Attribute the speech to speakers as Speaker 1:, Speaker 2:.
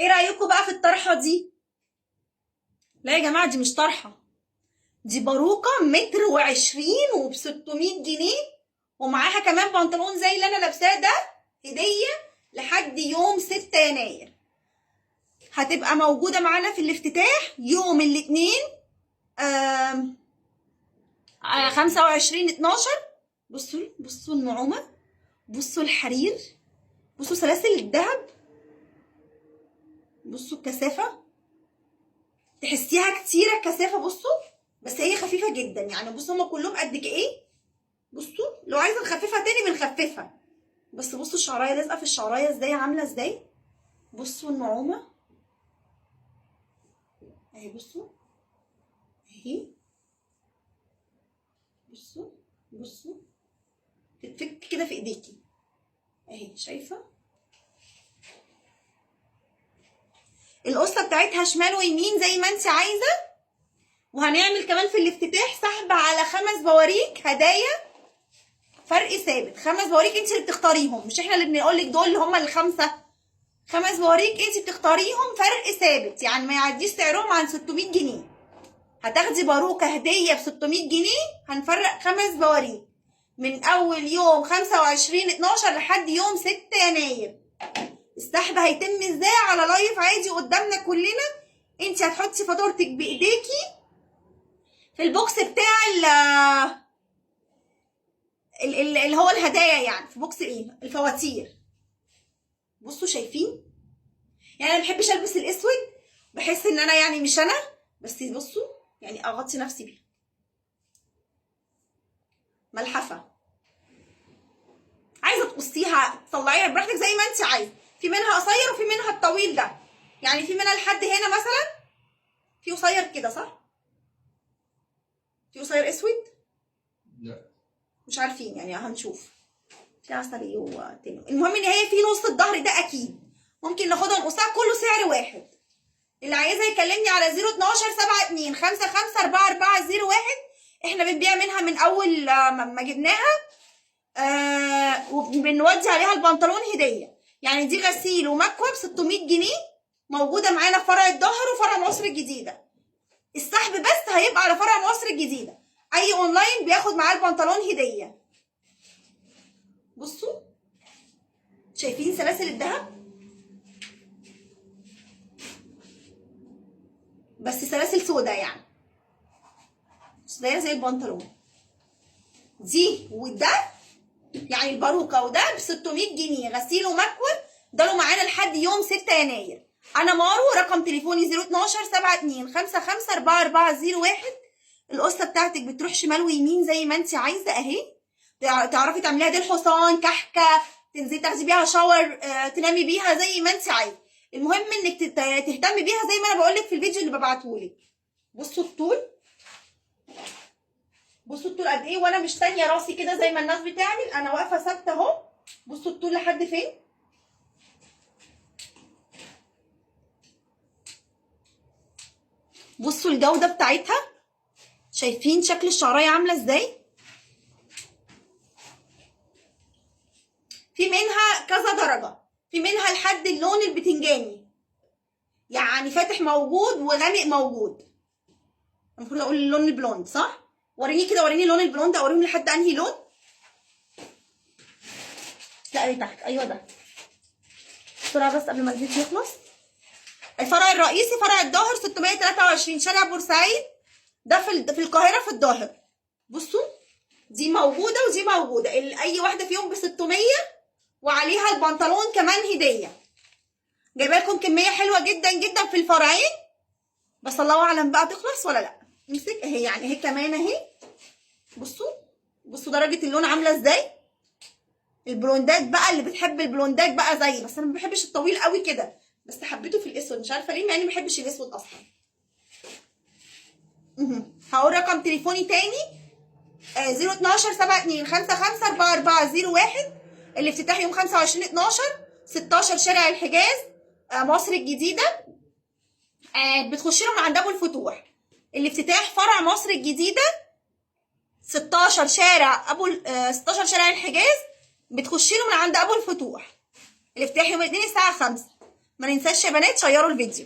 Speaker 1: ايه رايكم بقى في الطرحه دي؟ لا يا جماعه، دي مش طرحه، دي باروكه متر و20 وب600 جنيه، ومعاها كمان بنطلون زي اللي انا لابساه ده هديه لحد يوم 6 يناير. هتبقى موجوده معانا في الافتتاح يوم الاثنين 25/12. بصوا النعومه، بصوا الحرير، بصوا سلاسل الذهب، بصوا الكثافه، تحسيها كتيره الكثافه. بصوا بس هي خفيفه جدا، يعني بصوا هما كلهم قد ايه. بصوا لو عايزه نخففها تاني بنخففها، بس بصوا الشعرايه لازقه في الشعرايه ازاي، عامله ازاي. بصوا النعومه اهي، بصوا اهي، بصوا تتفك كده في ايديكي اهي، شايفه القصه بتاعتها شمال ويمين زي ما انت عايزه. وهنعمل كمان في الافتتاح سحب على 5 بواريك هدايا، فرق ثابت. 5 بواريك انت اللي بتختاريهم، مش احنا اللي بنقولك دول اللي هم ال5. 5 بواريك انت بتختاريهم، فرق ثابت، يعني ما يعديش سعرهم عن 600 جنيه. هتاخدي باروكه هديه ب 600 جنيه. هنفرق 5 بواريك من اول يوم 25/12 لحد يوم 6 يناير. السحب هيتم ازاي؟ على لايف عادي قدامنا كلنا. انت هتحطي فاتورتك بايديكي في البوكس بتاع اللي هو الهدايا، يعني في بوكس ايه الفواتير. بصوا شايفين، يعني انا مبحبش البس الاسود، بحس ان انا يعني مش انا، بس بصوا يعني اغطي نفسي بيها. ملحفه، عايزه تقصيها تطلعيها براحتك زي ما انت عايزه. في منها قصير وفي منها الطويل ده، يعني في منها لحد هنا مثلا، في قصير كده صح؟ في قصير اسود؟ لا مش عارفين، يعني هنشوف. في عسلي وتاني. المهم ان هي في نص الظهر ده اكيد ممكن ناخدهم قصير، كله سعر واحد. اللي عايزه يكلمني على 012-72-55-4401. احنا بنبيع منها من اول ما جبناها، وبنودي عليها البنطلون هديه. يعني دي غسيل ومكوى ب 600 جنيه، موجوده معانا في فرع الظهر وفرع مصر الجديده. السحب بس هيبقى على فرع مصر الجديده، اي اونلاين بياخد معاه البنطلون هديه. بصوا شايفين سلاسل الذهب، بس سلاسل سودا، يعني صغيره زي البنطلون. دي وده يعني الباروكه وده ب 600 جنيه غسيل ومكوى. ده له معانا لحد يوم 6 يناير. انا مارو، رقم تليفوني 012-72-55-4401. القصه بتاعتك بتروح شمال ويمين زي ما انت عايزه اهي. تعرفي تعمليها دي الحصان كحكه، تنزلي تاخدي بيها شاور، تنامي بيها زي ما انت عايزه. المهم انك تهتمي بيها زي ما انا بقولك في الفيديو اللي ببعتهولك. بصوا الطول، بصوا الطول قد ايه، وانا مش تانيه راسي كده زي ما الناس بتعمل، انا واقفه ثابته اهو. بصوا الطول لحد فين. بصوا الجوده بتاعتها، شايفين شكل الشعرايه عامله ازاي. في منها كذا درجه، في منها لحد اللون البتنجاني، يعني فاتح موجود وغامق موجود. المفروض اقول اللون البلوند صح؟ وريني كده، وريني اللون البلوند، اوريهم لحد انهي لون. لا اللي تحت، ايوه ده. بسرعه بس قبل ما الفيديو يخلص. الفرع الرئيسي فرع الظاهر 623 شارع بورسعيد، ده في القاهره في الظاهر. بصوا دي موجوده ودي موجوده، اي واحده فيهم ب 600 وعليها البنطلون كمان هديه. جايبه لكم كميه حلوه جدا جدا في الفرعين، بس الله اعلم بقى تخلص ولا لا. امسك اهي، يعني اهي كمان اهي. بصوا درجه اللون عامله ازاي. البلوندات بقى، اللي بتحب البلوندات بقى زي، بس انا ما بحبش الطويل قوي كده، بس حبيته في الاسود مش عارفه ليه، مع اني ما بحبش الاسود اصلا. هقول رقم تليفوني تاني، 012-72-55-4401. الافتتاح يوم 25/12، 16 شارع الحجاز، مصر الجديده. بتخشي له من عند ابو الفتوح. الافتتاح فرع مصر الجديده 16 شارع 16 شارع الحجاز، بتخشي له من عند ابو الفتوح. الافتتاح يوم الاثنين الساعه 5. ما ننساش يا بنات شيروا الفيديو.